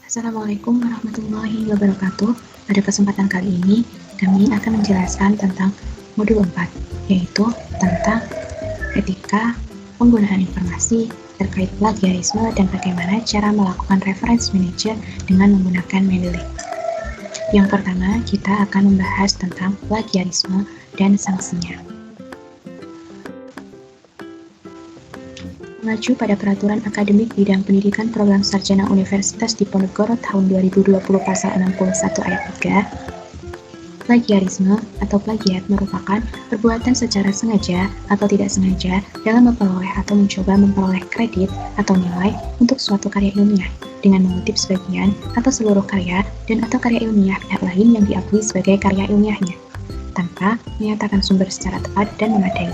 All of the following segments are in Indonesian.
Assalamualaikum warahmatullahi wabarakatuh. Pada kesempatan kali ini, kami akan menjelaskan tentang modul 4, yaitu tentang etika penggunaan informasi terkait plagiarisme dan bagaimana cara melakukan reference manager dengan menggunakan Mendeley. Yang pertama, kita akan membahas tentang plagiarisme dan sanksinya. Mengacu pada Peraturan Akademik Bidang Pendidikan Program Sarjana Universitas Diponegoro tahun 2020 pasal 61 ayat 3, plagiarisme atau plagiat merupakan perbuatan secara sengaja atau tidak sengaja dalam memperoleh atau mencoba memperoleh kredit atau nilai untuk suatu karya ilmiah dengan mengutip sebagian atau seluruh karya dan atau karya ilmiah pihak lain yang diakui sebagai karya ilmiahnya, tanpa menyatakan sumber secara tepat dan memadai.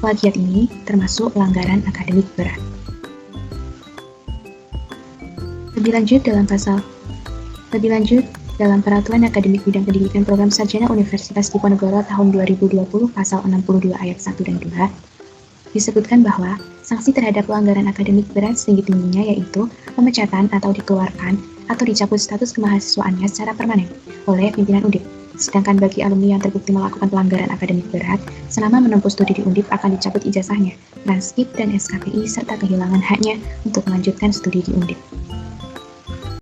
Plagiat ini termasuk pelanggaran akademik berat. Lebih lanjut dalam Peraturan Akademik Bidang Pendidikan Program Sarjana Universitas Diponegoro tahun 2020 pasal 62 ayat 1 dan 2 disebutkan bahwa sanksi terhadap pelanggaran akademik berat setinggi-tingginya yaitu pemecatan atau dikeluarkan atau dicabut status kemahasiswaannya secara permanen oleh pimpinan Undip. Sedangkan bagi alumni yang terbukti melakukan pelanggaran akademik berat, selama menempuh studi di Undip akan dicabut ijazahnya, transkrip dan SKPI serta kehilangan haknya untuk melanjutkan studi di Undip.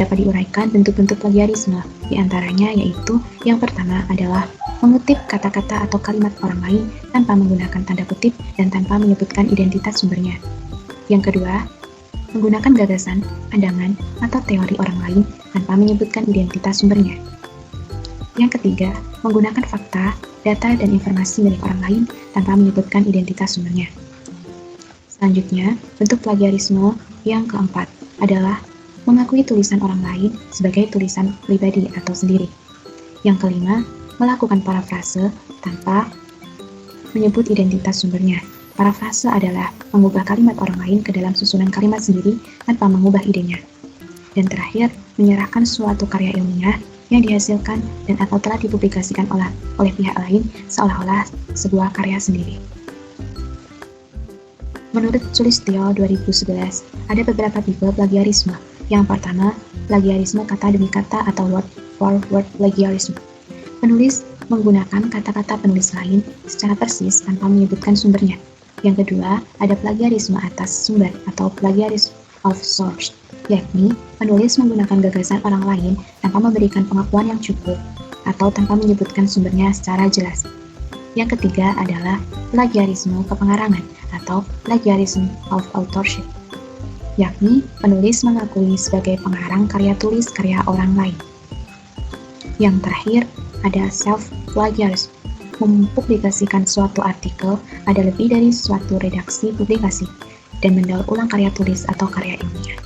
Dapat diuraikan bentuk-bentuk plagiarisme, diantaranya yaitu yang pertama adalah mengutip kata-kata atau kalimat orang lain tanpa menggunakan tanda kutip dan tanpa menyebutkan identitas sumbernya. Yang kedua, menggunakan gagasan, pandangan, atau teori orang lain tanpa menyebutkan identitas sumbernya. Yang ketiga, menggunakan fakta, data, dan informasi milik orang lain tanpa menyebutkan identitas sumbernya. Selanjutnya, bentuk plagiarisme yang keempat adalah mengakui tulisan orang lain sebagai tulisan pribadi atau sendiri. Yang kelima, melakukan parafrase tanpa menyebut identitas sumbernya. Parafrase adalah mengubah kalimat orang lain ke dalam susunan kalimat sendiri tanpa mengubah idenya. Dan terakhir, menyerahkan suatu karya ilmiah yang dihasilkan dan atau telah dipublikasikan oleh pihak lain seolah-olah sebuah karya sendiri. Menurut Sulistyo 2011, ada beberapa tipe plagiarisme. Yang pertama, plagiarisme kata demi kata atau word for word plagiarism. Penulis menggunakan kata-kata penulis lain secara persis tanpa menyebutkan sumbernya. Yang kedua, ada plagiarisme atas sumber atau plagiarism of source, yakni penulis menggunakan gagasan orang lain tanpa memberikan pengakuan yang cukup atau tanpa menyebutkan sumbernya secara jelas. Yang ketiga adalah plagiarisme kepengarangan atau plagiarism of authorship, yakni penulis mengakui sebagai pengarang karya tulis karya orang lain. Yang terakhir ada self-plagiarism, mempublikasikan suatu artikel ada lebih dari suatu redaksi publikasi dan mendaur ulang karya tulis atau karya ilmiah.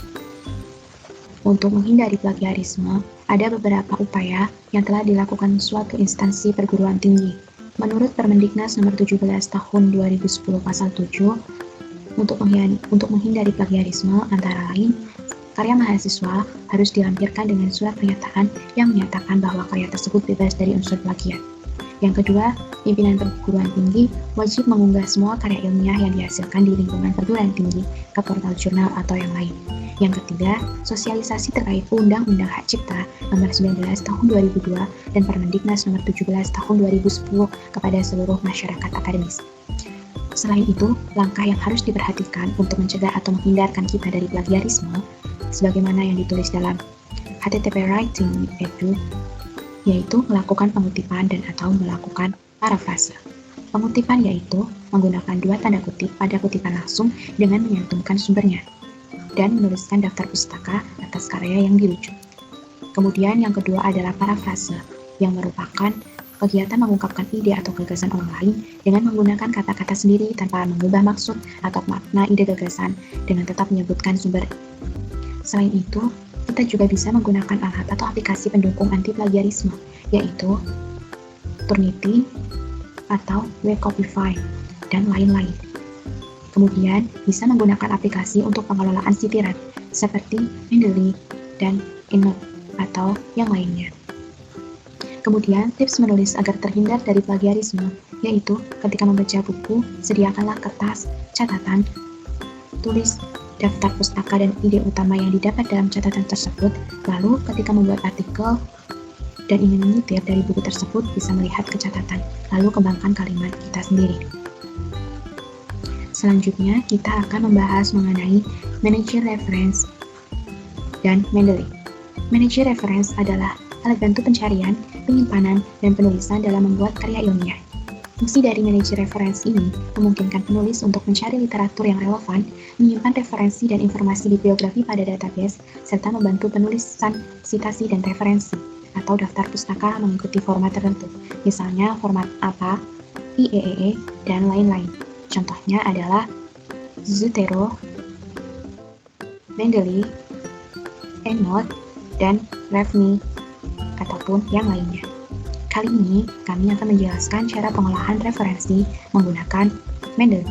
Untuk menghindari plagiarisme, ada beberapa upaya yang telah dilakukan suatu instansi perguruan tinggi. Menurut Permendiknas nomor 17 tahun 2010 pasal 7, untuk menghindari plagiarisme antara lain, karya mahasiswa harus dilampirkan dengan surat pernyataan yang menyatakan bahwa karya tersebut bebas dari unsur plagiat. Yang kedua, pimpinan perguruan tinggi wajib mengunggah semua karya ilmiah yang dihasilkan di lingkungan perguruan tinggi ke portal jurnal atau yang lain. Yang ketiga, sosialisasi terkait Undang-Undang Hak Cipta nomor 19 tahun 2002 dan Permendiknas nomor 17 tahun 2010 kepada seluruh masyarakat akademis. Selain itu, langkah yang harus diperhatikan untuk mencegah atau menghindarkan kita dari plagiarisme, sebagaimana yang ditulis dalam HTTP Writing with Edu, yaitu melakukan pengutipan dan atau melakukan parafrase. Pengutipan yaitu menggunakan dua tanda kutip pada kutipan langsung dengan menyantumkan sumbernya, dan menuliskan daftar pustaka atas karya yang dirujuk. Kemudian yang kedua adalah parafrase, yang merupakan kegiatan mengungkapkan ide atau gagasan orang lain dengan menggunakan kata-kata sendiri tanpa mengubah maksud atau makna ide gagasan dengan tetap menyebutkan sumber. Selain itu, kita juga bisa menggunakan alat atau aplikasi pendukung anti-plagiarisme, yaitu Turnitin atau Wecopify, dan lain-lain. Kemudian, bisa menggunakan aplikasi untuk pengelolaan sitiran, seperti Mendeley dan EndNote, atau yang lainnya. Kemudian, tips menulis agar terhindar dari plagiarisme, yaitu ketika membaca buku, sediakanlah kertas, catatan, tulis, daftar pustaka dan ide utama yang didapat dalam catatan tersebut, lalu ketika membuat artikel dan ingin menyitir dari buku tersebut bisa melihat ke catatan, lalu kembangkan kalimat kita sendiri. Selanjutnya, kita akan membahas mengenai Manage Reference dan Mendeley. Manage Reference adalah alat bantu pencarian, penyimpanan, dan penulisan dalam membuat karya ilmiah. Fungsi dari Manage Reference ini memungkinkan penulis untuk mencari literatur yang relevan, menyimpan referensi dan informasi bibliografi pada database, serta membantu penulisan sitasi dan referensi, atau daftar pustaka mengikuti format tertentu, misalnya format APA, IEEE, dan lain-lain. Contohnya adalah Zotero, Mendeley, EndNote, dan REVNY, ataupun yang lainnya. Kali ini, kami akan menjelaskan cara pengolahan referensi menggunakan Mendeley.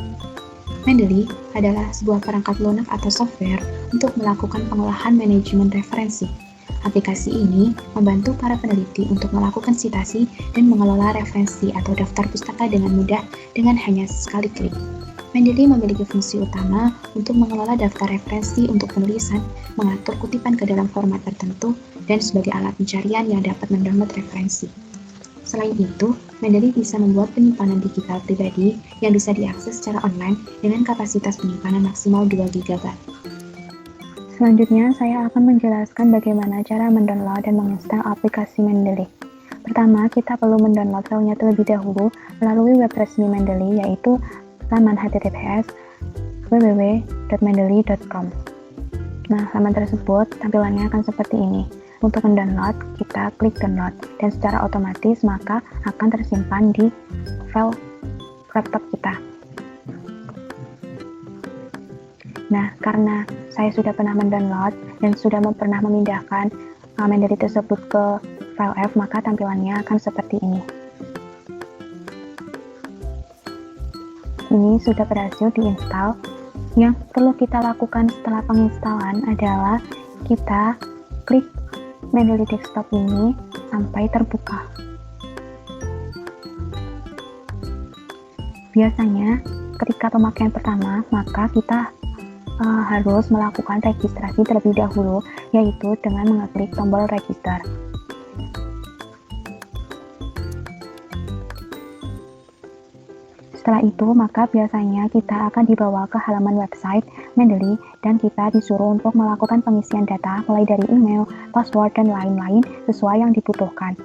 Mendeley adalah sebuah perangkat lunak atau software untuk melakukan pengolahan manajemen referensi. Aplikasi ini membantu para peneliti untuk melakukan sitasi dan mengelola referensi atau daftar pustaka dengan mudah dengan hanya sekali klik. Mendeley memiliki fungsi utama untuk mengelola daftar referensi untuk penulisan, mengatur kutipan ke dalam format tertentu, dan sebagai alat pencarian yang dapat mendownload referensi. Selain itu, Mendeley bisa membuat penyimpanan digital pribadi yang bisa diakses secara online dengan kapasitas penyimpanan maksimal 2 GB. Selanjutnya, saya akan menjelaskan bagaimana cara mendownload dan menginstal aplikasi Mendeley. Pertama, kita perlu mendownload filenya terlebih dahulu melalui web resmi Mendeley, yaitu laman https www.mendeley.com. Nah, laman tersebut tampilannya akan seperti ini. Untuk mendownload, kita klik download, dan secara otomatis maka akan tersimpan di file laptop kita. Nah, karena saya sudah pernah mendownload dan sudah pernah memindahkan Mendeley tersebut ke file F, maka tampilannya akan seperti ini. Ini sudah berhasil diinstal. Yang perlu kita lakukan setelah penginstalan adalah kita klik Mendeley desktop ini sampai terbuka. Biasanya, ketika pemakaian pertama, maka kita harus melakukan registrasi terlebih dahulu, yaitu dengan mengeklik tombol register. Setelah itu, maka biasanya kita akan dibawa ke halaman website Mendeley dan kita disuruh untuk melakukan pengisian data mulai dari email, password, dan lain-lain sesuai yang dibutuhkan.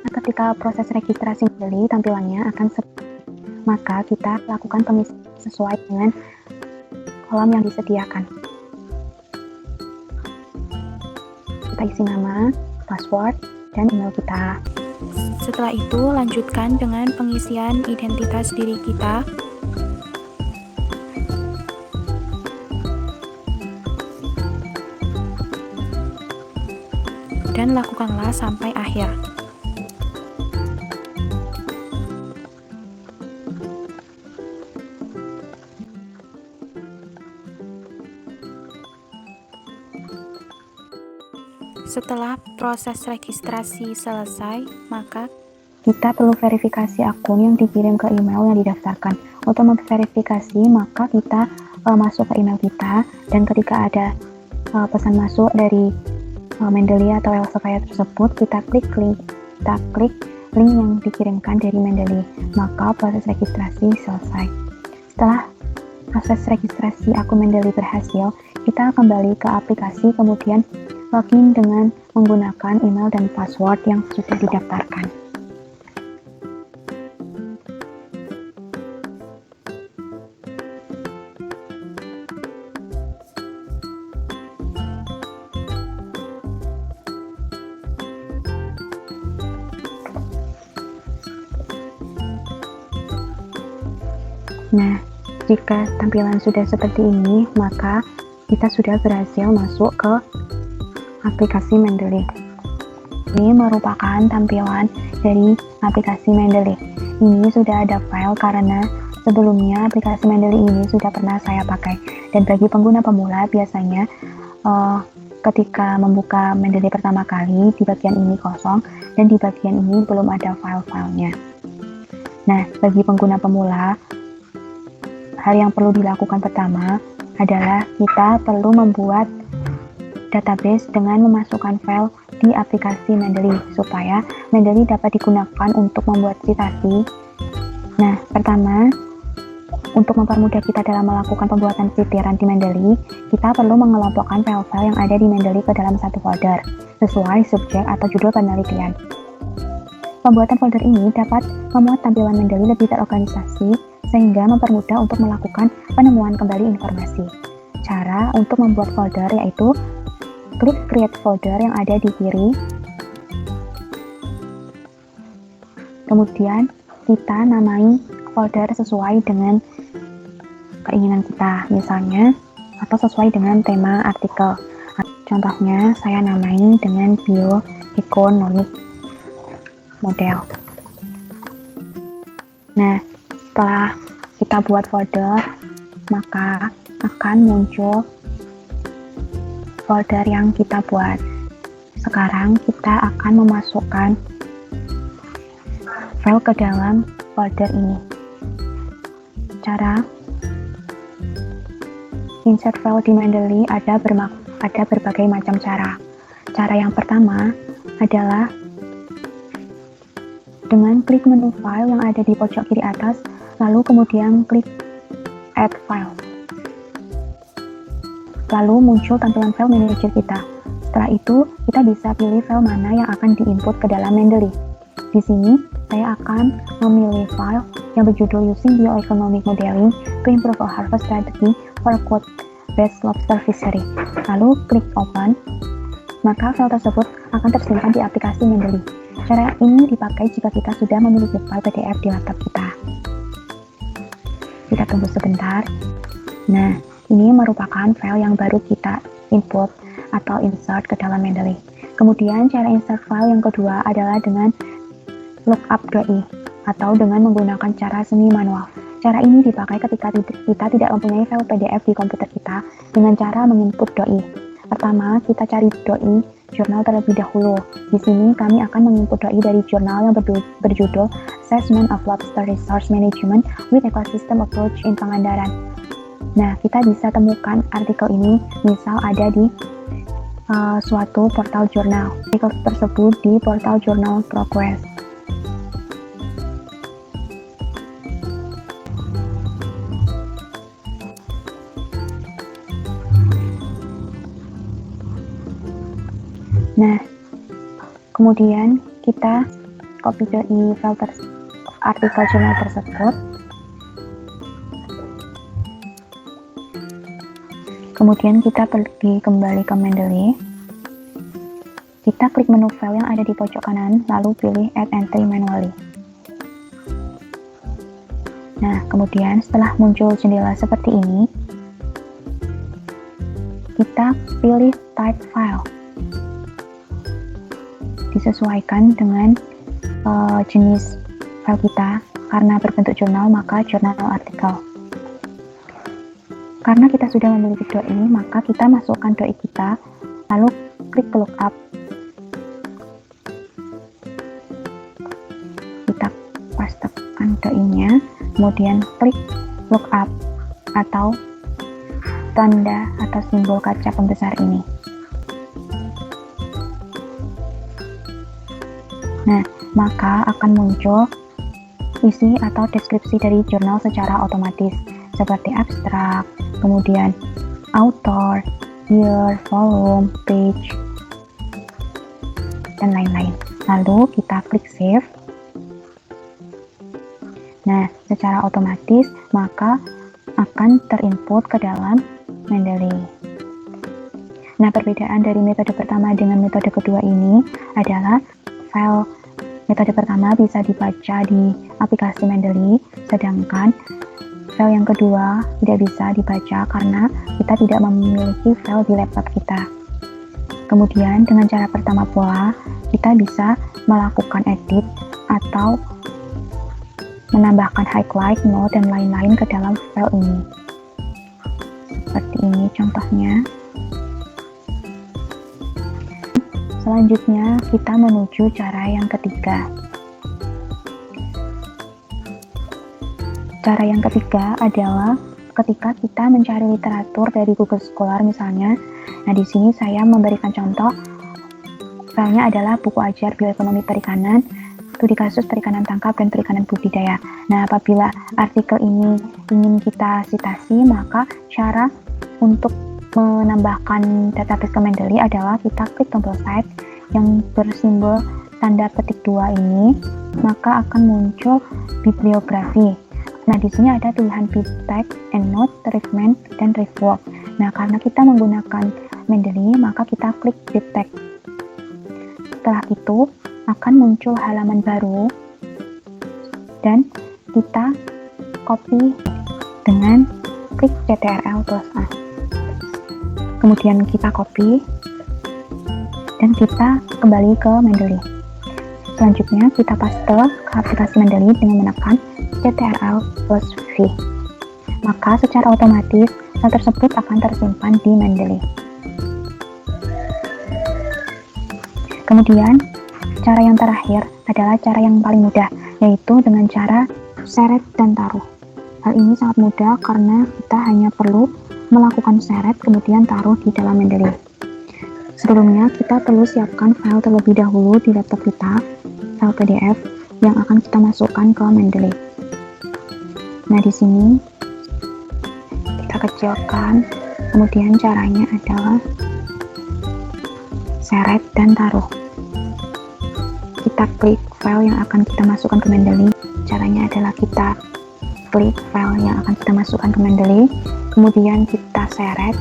Nah, ketika proses registrasi Mendeley, tampilannya akan maka kita lakukan pengisian sesuai dengan kolom yang disediakan. Kita isi nama, password, dan email kita. Setelah itu, lanjutkan dengan pengisian identitas diri kita. Dan lakukanlah sampai akhir. Setelah proses registrasi selesai, maka kita perlu verifikasi akun yang dikirim ke email yang didaftarkan. Untuk memverifikasi, maka kita masuk ke email kita, dan ketika ada pesan masuk dari Mendeley atau Elsevier tersebut, kita klik link yang dikirimkan dari Mendeley, maka proses registrasi selesai. Setelah proses registrasi akun Mendeley berhasil, kita kembali ke aplikasi, kemudian login dengan menggunakan email dan password yang sudah didaftarkan. Nah, jika tampilan sudah seperti ini, maka kita sudah berhasil masuk ke aplikasi Mendeley. Ini merupakan tampilan dari aplikasi Mendeley. Ini sudah ada file karena sebelumnya aplikasi Mendeley ini sudah pernah saya pakai. Dan bagi pengguna pemula biasanya ketika membuka Mendeley pertama kali, di bagian ini kosong dan di bagian ini belum ada file-filenya. Nah, bagi pengguna pemula, hal yang perlu dilakukan pertama, adalah kita perlu membuat database dengan memasukkan file di aplikasi Mendeley supaya Mendeley dapat digunakan untuk membuat citasi. Nah, pertama, untuk mempermudah kita dalam melakukan pembuatan sitiran di Mendeley, kita perlu mengelompokkan file-file yang ada di Mendeley ke dalam satu folder, sesuai subjek atau judul penelitian. Pembuatan folder ini dapat memuat tampilan Mendeley lebih terorganisasi, sehingga mempermudah untuk melakukan penemuan kembali informasi. Cara untuk membuat folder yaitu klik Create Folder yang ada di kiri, kemudian kita namai folder sesuai dengan keinginan kita, misalnya atau sesuai dengan tema artikel. Contohnya saya namai dengan bioekonomik model. Nah, setelah kita buat folder, maka akan muncul folder yang kita buat. Sekarang kita akan memasukkan file ke dalam folder ini. Cara insert file di Mendeley ada berbagai macam cara. Cara yang pertama adalah dengan klik menu file yang ada di pojok kiri atas, lalu kemudian klik add file. Lalu muncul tampilan file manager kita. Setelah itu, kita bisa pilih file mana yang akan diinput ke dalam Mendeley. Di sini, saya akan memilih file yang berjudul Using Bioeconomic Modeling to Improve a Harvest Strategy for a Code-Based Lobster Fishery. Lalu klik Open, maka file tersebut akan tersimpan di aplikasi Mendeley. Cara ini dipakai jika kita sudah memiliki file PDF di laptop kita. Kita tunggu sebentar. Nah, ini merupakan file yang baru kita input atau insert ke dalam Mendeley. Kemudian cara insert file yang kedua adalah dengan lookup.doi atau dengan menggunakan cara semi manual. Cara ini dipakai ketika kita tidak mempunyai file PDF di komputer kita dengan cara menginput doi. Pertama, kita cari doi jurnal terlebih dahulu. Di sini kami akan menginput doi dari jurnal yang berjudul Assessment of Lobster Resource Management with Ecosystem Approach in Pangandaran. Nah, kita bisa temukan artikel ini, misal ada di suatu portal jurnal. Artikel tersebut di portal jurnal ProQuest. Nah, kemudian kita copy doi file artikel jurnal tersebut. Kemudian kita pergi kembali ke Mendeley. Kita klik menu file yang ada di pojok kanan, lalu pilih Add Entry Manually. Nah, kemudian setelah muncul jendela seperti ini, kita pilih Type File. Disesuaikan dengan jenis file kita. Karena berbentuk jurnal, maka jurnal artikel. Karena kita sudah memiliki doi, maka kita masukkan doi kita, lalu klik lookup. Kita pastekan doi-nya, kemudian klik lookup atau tanda atau simbol kaca pembesar ini. Nah, maka akan muncul isi atau deskripsi dari jurnal secara otomatis, seperti abstrak, kemudian author, year, volume, page, dan lain-lain. Lalu kita klik save. Nah, secara otomatis maka akan terinput ke dalam Mendeley. Nah, perbedaan dari metode pertama dengan metode kedua ini adalah file metode pertama bisa dibaca di aplikasi Mendeley, sedangkan file yang kedua tidak bisa dibaca karena kita tidak memiliki file di laptop kita. Kemudian dengan cara pertama pula, kita bisa melakukan edit atau menambahkan highlight, note, dan lain-lain ke dalam file ini. Seperti ini contohnya. Selanjutnya kita menuju cara yang ketiga. Cara yang ketiga adalah ketika kita mencari literatur dari Google Scholar misalnya. Nah, di sini saya memberikan contoh, filenya adalah buku ajar bioekonomi perikanan, studi kasus perikanan tangkap dan perikanan budidaya. Nah, apabila artikel ini ingin kita citasi, maka cara untuk menambahkan database ke Mendeley adalah kita klik tombol cite yang bersimbol tanda petik 2 ini, maka akan muncul bibliografi. Nah, di sini ada pilihan bib text, endnote, reference, dan rework. Nah, karena kita menggunakan Mendeley, maka kita klik bib text. Setelah itu, akan muncul halaman baru, dan kita copy dengan klik Ctrl+A. Kemudian kita copy, dan kita kembali ke Mendeley. Selanjutnya, kita paste ke aplikasi Mendeley dengan menekan Ctrl+V. Maka secara otomatis file tersebut akan tersimpan di Mendeley. Kemudian, cara yang terakhir adalah cara yang paling mudah, yaitu dengan cara seret dan taruh. Hal ini sangat mudah karena kita hanya perlu melakukan seret kemudian taruh di dalam Mendeley. Sebelumnya, kita perlu siapkan file terlebih dahulu di laptop kita, file PDF yang akan kita masukkan ke Mendeley. Nah, di sini kita kecilkan, kemudian caranya adalah seret dan taruh. Kita klik file yang akan kita masukkan ke Mendeley. Caranya adalah kita klik file yang akan kita masukkan ke Mendeley, kemudian kita seret,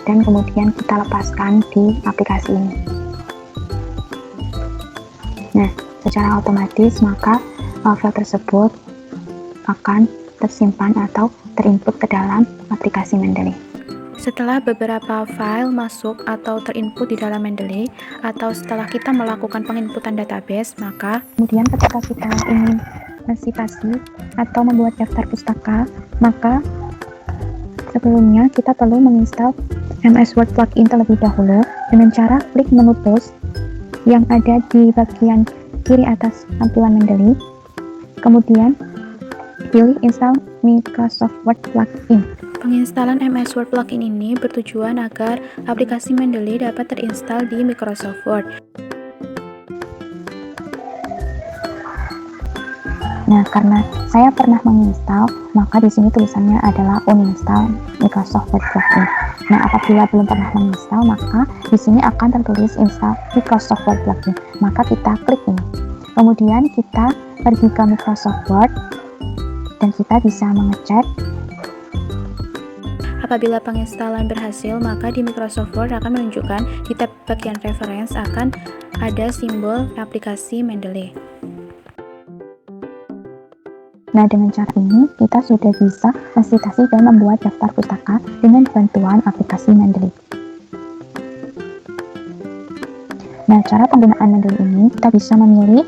dan kemudian kita lepaskan di aplikasi ini. Nah, secara otomatis maka file tersebut akan tersimpan atau terinput ke dalam aplikasi Mendeley. Setelah beberapa file masuk atau terinput di dalam Mendeley, atau setelah kita melakukan penginputan database, maka kemudian ketika kita ingin mensitasi atau membuat daftar pustaka, maka sebelumnya kita perlu menginstal MS Word plugin terlebih dahulu dengan cara klik menu tools yang ada di bagian kiri atas tampilan Mendeley, kemudian pilih install Microsoft Word plugin. penginstalan MS Word plugin ini bertujuan agar aplikasi Mendeley dapat terinstall di Microsoft Word. Nah, karena saya pernah menginstal, maka di sini tulisannya adalah uninstall Microsoft Word plugin. Nah, apabila belum pernah menginstal, maka di sini akan tertulis install Microsoft Word plugin. Maka kita klik ini. Kemudian kita pergi ke Microsoft Word dan kita bisa mengecek. Apabila penginstalan berhasil, maka di Microsoft Word akan menunjukkan di tab bagian reference akan ada simbol aplikasi Mendeley. Nah, dengan cara ini kita sudah bisa mensitasi dan membuat daftar pustaka dengan bantuan aplikasi Mendeley. Nah, cara penggunaan Mendeley ini kita bisa memilih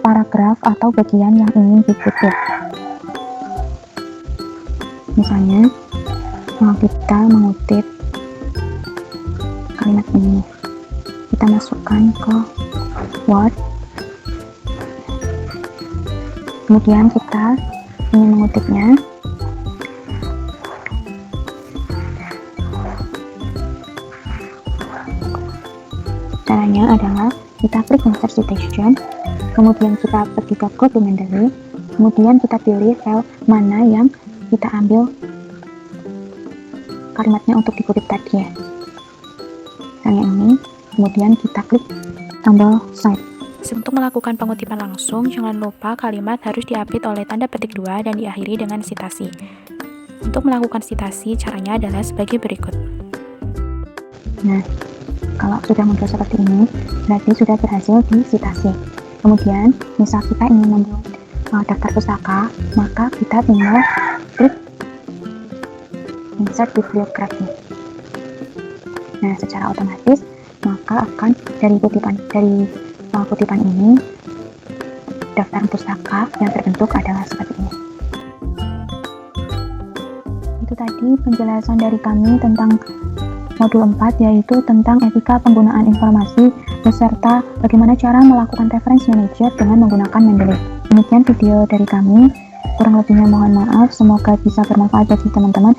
paragraf atau bagian yang ingin dikutip. Misalnya, kita mengutip kalimat ini, kita masukkan ke Word, kemudian kita ingin mengutipnya, caranya adalah kita klik insert citation, kemudian kita pergi ke kode Mendeley, kemudian kita pilih file mana yang kita ambil kalimatnya untuk dikutip tadi ya. Misalnya ini, kemudian kita klik tombol cite. Untuk melakukan pengutipan langsung, jangan lupa kalimat harus diapit oleh tanda petik 2 dan diakhiri dengan sitasi. Untuk melakukan sitasi, caranya adalah sebagai berikut. Nah, kalau sudah muncul seperti ini, berarti sudah berhasil disitasi. Kemudian, misal kita ingin membuat daftar pustaka, maka kita tinggal klik insert bibliografi. Nah, secara otomatis maka akan dari kutipan ini daftar pustaka yang terbentuk adalah seperti ini. Itu tadi penjelasan dari kami tentang modul 4, yaitu tentang etika penggunaan informasi beserta bagaimana cara melakukan reference manager dengan menggunakan Mendeley. Demikian video dari kami, kurang lebihnya mohon maaf, semoga bisa bermanfaat bagi teman-teman.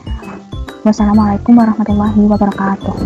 Wassalamualaikum warahmatullahi wabarakatuh.